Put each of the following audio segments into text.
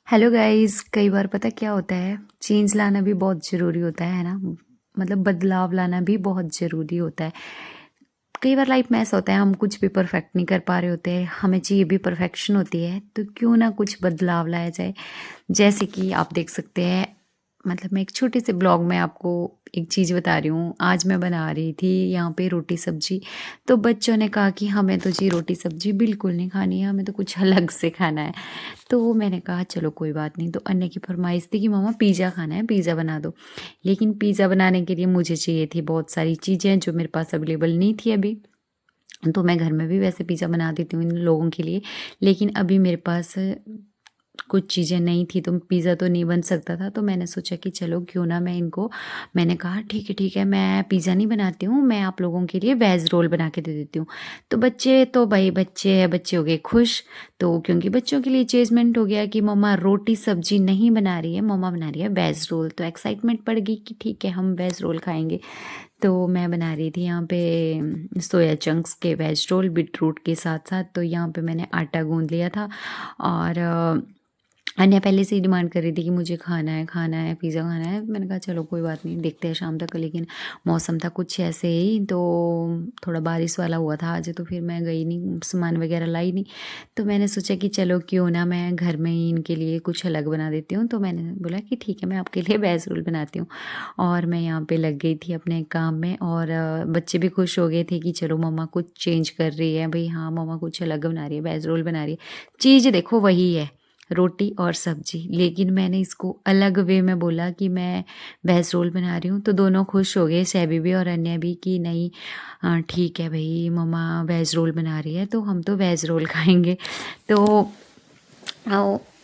Hello guys. कई बार पता क्या होता है, चेंज लाना भी बहुत ज़रूरी होता है ना। मतलब बदलाव लाना भी बहुत ज़रूरी होता है। कई बार लाइफ में ऐसा होता है, हम कुछ भी परफेक्ट नहीं कर पा रहे होते, हमें चाहिए भी परफेक्शन होती है, तो क्यों ना कुछ बदलाव लाया जाए। जैसे कि आप देख सकते हैं, मतलब मैं एक छोटे से ब्लॉग में आपको एक चीज़ बता रही हूँ। आज मैं बना रही थी यहाँ पे रोटी सब्जी, तो बच्चों ने कहा कि हमें तो जी रोटी सब्जी बिल्कुल नहीं खानी है, हमें तो कुछ अलग से खाना है। तो मैंने कहा चलो कोई बात नहीं। तो अन्य की फरमाइश थी कि मम्मा पिज़्ज़ा खाना है, पिज़्ज़ा बना दो। लेकिन पिज़्ज़ा बनाने के लिए मुझे चाहिए थी बहुत सारी चीज़ें जो मेरे पास अवेलेबल नहीं थी अभी। तो मैं घर में भी वैसे पिज़्ज़ा बना देती हूँ इन लोगों के लिए, लेकिन अभी मेरे पास कुछ चीज़ें नहीं थी, तो पिज़्ज़ा तो नहीं बन सकता था। तो मैंने सोचा कि चलो क्यों ना मैं इनको, मैंने कहा ठीक है, मैं पिज़्ज़ा नहीं बनाती हूँ, मैं आप लोगों के लिए वेज रोल बना के दे देती हूँ। तो बच्चे तो भाई बच्चे हैं, बच्चे हो गए खुश। तो क्योंकि बच्चों के लिए चेंजमेंट हो गया कि मम्मा रोटी सब्जी नहीं बना रही है, मम्मा बना रही है वेज रोल, तो एक्साइटमेंट पड़ गई कि ठीक है हम वेज रोल खाएंगे। तो मैं बना रही थी यहाँ पे सोया चंक्स के वेज रोल बीटरूट के साथ साथ। तो यहाँ पे मैंने आटा गूंद लिया था, और अन्य पहले से ही डिमांड कर रही थी कि मुझे खाना है पिज़्ज़ा खाना है। मैंने कहा चलो कोई बात नहीं, देखते हैं शाम तक। लेकिन मौसम था कुछ ऐसे ही, तो थोड़ा बारिश वाला हुआ था आज, तो फिर मैं गई नहीं, सामान वगैरह लाई नहीं। तो मैंने सोचा कि चलो क्यों ना मैं घर में ही इनके लिए कुछ अलग बना देती हूँ। तो मैंने बोला कि ठीक है मैं आपके लिए वेज रोल बनाती हूँ। और मैं यहाँ पे लग गई थी अपने काम में, और बच्चे भी खुश हो गए थे कि चलो मम्मा कुछ चेंज कर रही है भाई। हाँ मम्मा कुछ अलग बना रही है, वेज रोल बना रही है। चीज़ देखो वही है, रोटी और सब्जी, लेकिन मैंने इसको अलग वे में बोला कि मैं वेज रोल बना रही हूँ। तो दोनों खुश हो गए, सैबी भी और अन्य भी, कि नहीं ठीक है भाई मम्मा वेज रोल बना रही है तो हम तो वेज रोल खाएंगे। तो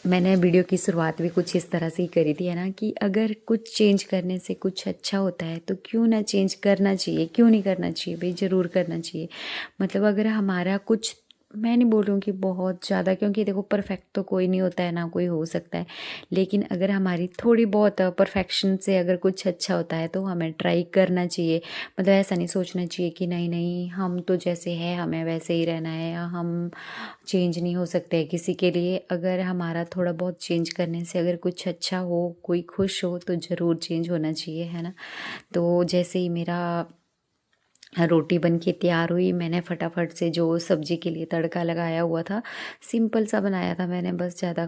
मैंने वीडियो की शुरुआत भी कुछ इस तरह से ही करी थी, है ना, कि अगर कुछ चेंज करने से कुछ अच्छा होता है तो क्यों ना चेंज करना चाहिए, क्यों नहीं करना चाहिए भाई, ज़रूर करना चाहिए। मतलब अगर हमारा कुछ, मैं नहीं बोल रही हूँ कि बहुत ज़्यादा, क्योंकि देखो परफेक्ट तो कोई नहीं होता है ना, कोई हो सकता है। लेकिन अगर हमारी थोड़ी बहुत परफेक्शन से अगर कुछ अच्छा होता है तो हमें ट्राई करना चाहिए। मतलब ऐसा नहीं सोचना चाहिए कि नहीं नहीं हम तो जैसे है हमें वैसे ही रहना है, या हम चेंज नहीं हो सकते हैं किसी के लिए। अगर हमारा थोड़ा बहुत चेंज करने से अगर कुछ अच्छा हो, कोई खुश हो, तो ज़रूर चेंज होना चाहिए, है ना। तो जैसे ही मेरा रोटी बन के तैयार हुई, मैंने फटाफट से जो सब्जी के लिए तड़का लगाया हुआ था, सिंपल सा बनाया था मैंने, बस ज़्यादा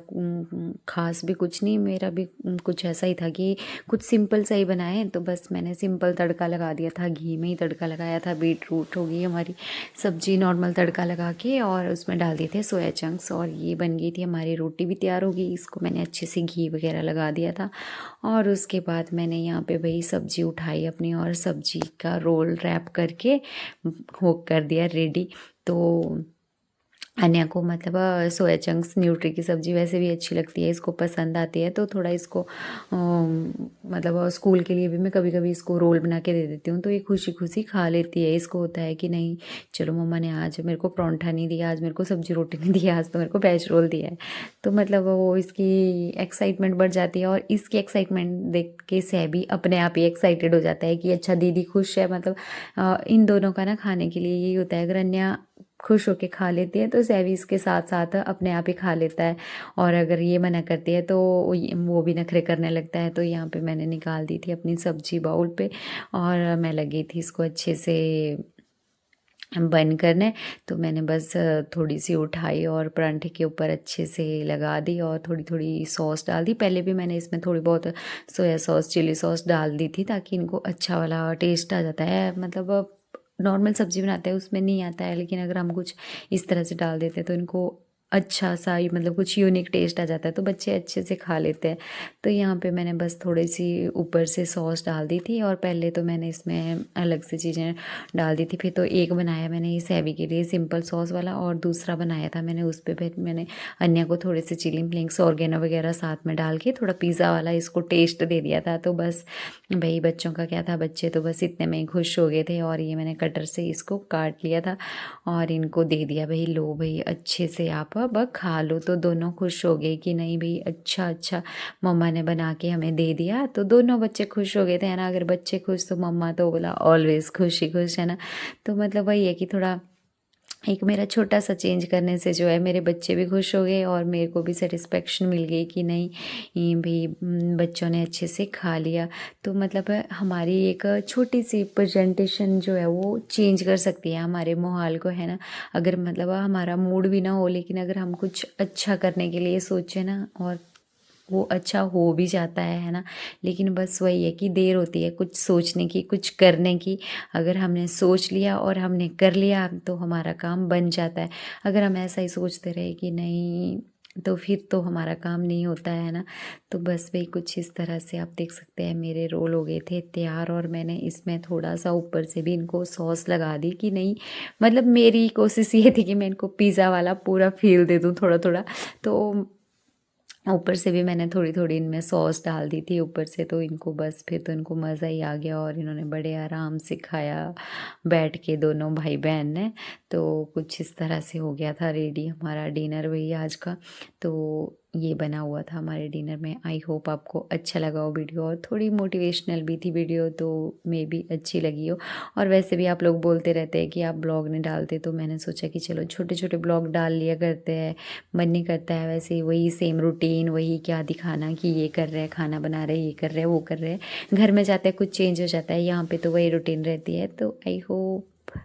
खास भी कुछ नहीं, मेरा भी कुछ ऐसा ही था कि कुछ सिंपल सा ही बनाए। तो बस मैंने सिंपल तड़का लगा दिया था, घी में ही तड़का लगाया था। बीट रूट होगी हमारी सब्जी, नॉर्मल तड़का लगा के, और उसमें डाल दिए थे सोया चंक्स, और ये बन गई थी हमारी रोटी भी तैयार होगी। इसको मैंने अच्छे से घी वगैरह लगा दिया था, और उसके बाद मैंने यहाँ पे वही सब्जी उठाई अपनी, और सब्जी का रोल रैप करके हो कर दिया रेडी। तो अन्य को मतलब सोया चंक्स न्यूट्री की सब्ज़ी वैसे भी अच्छी लगती है, इसको पसंद आती है। तो थोड़ा इसको मतलब स्कूल के लिए भी मैं कभी कभी इसको रोल बना के दे देती हूँ, तो ये खुशी खुशी खा लेती है। इसको होता है कि नहीं चलो मम्मा ने आज मेरे को परांठा नहीं दिया, आज मेरे को सब्जी रोटी नहीं दिया, आज तो मेरे को वेज रोल दिया है। तो मतलब वो इसकी एक्साइटमेंट बढ़ जाती है, और इसकी एक्साइटमेंट देख के सैबी अपने आप ही एक्साइटेड हो जाता है कि अच्छा दीदी खुश है। मतलब इन दोनों का ना खाने के लिए यही होता है, अगर अन्य खुश होके खा लेती है तो सैवी इसके साथ साथ अपने आप ही खा लेता है। और अगर ये मना करती है तो वो भी नखरे करने लगता है। तो यहाँ पे मैंने निकाल दी थी अपनी सब्जी बाउल पे, और मैं लगी थी इसको अच्छे से बंद करने। तो मैंने बस थोड़ी सी उठाई और परांठे के ऊपर अच्छे से लगा दी, और थोड़ी थोड़ी सॉस डाल दी। पहले भी मैंने इसमें थोड़ी बहुत सोया सॉस चिली सॉस डाल दी थी, ताकि इनको अच्छा वाला टेस्ट आ जाता है। मतलब नॉर्मल सब्जी बनाते हैं उसमें नहीं आता है, लेकिन अगर हम कुछ इस तरह से डाल देते हैं तो इनको अच्छा सा ही, मतलब कुछ यूनिक टेस्ट आ जाता है, तो बच्चे अच्छे से खा लेते हैं। तो यहाँ पे मैंने बस थोड़ी सी ऊपर से सॉस डाल दी थी, और पहले तो मैंने इसमें अलग से चीज़ें डाल दी थी। फिर तो एक बनाया मैंने इस हैवी के लिए सिंपल सॉस वाला, और दूसरा बनाया था मैंने उस पर फिर मैंने अन्य को थोड़े से चिली फ्लेक्स ऑर्गेनो वगैरह साथ में डाल के थोड़ा पिज़्ज़ा वाला इसको टेस्ट दे दिया था। तो बस भाई बच्चों का क्या था, बच्चे तो बस इतने में ही खुश हो गए थे। और ये मैंने कटर से इसको काट लिया था और इनको दे दिया, भाई लो भाई अच्छे से आप अब खा लो। तो दोनों खुश हो गए कि नहीं भाई अच्छा अच्छा मम्मा ने बना के हमें दे दिया। तो दोनों बच्चे खुश हो गए थे, है ना। अगर बच्चे खुश तो मम्मा तो बोला ऑलवेज खुश ही खुश, है ना। तो मतलब वही है कि थोड़ा एक मेरा छोटा-सा चेंज करने से जो है मेरे बच्चे भी खुश हो गए और मेरे को भी सैटिस्फैक्शन मिल गई कि नहीं भई बच्चों ने अच्छे से खा लिया। तो मतलब हमारी एक छोटी-सी प्रेज़ेंटेशन जो है वो चेंज कर सकती है हमारे माहौल को, है ना? अगर मतलब हमारा मूड भी ना हो, लेकिन अगर हम कुछ अच्छा करने के लिए सोचें ना, और वो अच्छा हो भी जाता है ना? लेकिन बस वही है कि देर होती है कुछ सोचने की, कुछ करने की। अगर हमने सोच लिया और हमने कर लिया तो हमारा काम बन जाता है। अगर हम ऐसा ही सोचते रहे कि नहीं, तो फिर तो हमारा काम नहीं होता है ना? तो बस वही कुछ इस तरह से आप देख सकते हैं मेरे रोल हो गए थे तैयार, और मैंने इसमें थोड़ा-सा ऊपर से भी इनको सॉस लगा दी कि नहीं, मतलब मेरी कोशिश ये थी कि मैं इनको पिज़्ज़ा वाला पूरा फ़ील दे दूँ थोड़ा-थोड़ा। तो ऊपर से भी मैंने थोड़ी-थोड़ी इनमें सॉस डाल दी थी ऊपर से, तो इनको बस फिर तो इनको मज़ा ही आ गया और इन्होंने बड़े आराम से खाया, बैठ के दोनों भाई-बहन ने। तो कुछ इस तरह से हो गया था रेडी हमारा डिनर वही आज का। तो ये बना हुआ था हमारे डिनर में। आई होप आपको अच्छा लगा हो वीडियो, और थोड़ी मोटिवेशनल भी थी वीडियो, तो मे बी अच्छी लगी हो। और वैसे भी आप लोग बोलते रहते हैं कि आप ब्लॉग नहीं डालते, तो मैंने सोचा कि चलो छोटे-छोटे ब्लॉग डाल लिया करते हैं। मन नहीं करता है वैसे ही वही सेम रूटीन, वही क्या दिखाना कि ये कर रहे हैं, खाना बना रहे हैं, ये कर रहे हैं, वो कर रहे हैं। घर में जाते हैं कुछ चेंज हो जाता है, यहाँ पे तो वही रूटीन रहती है। तो आई होप आप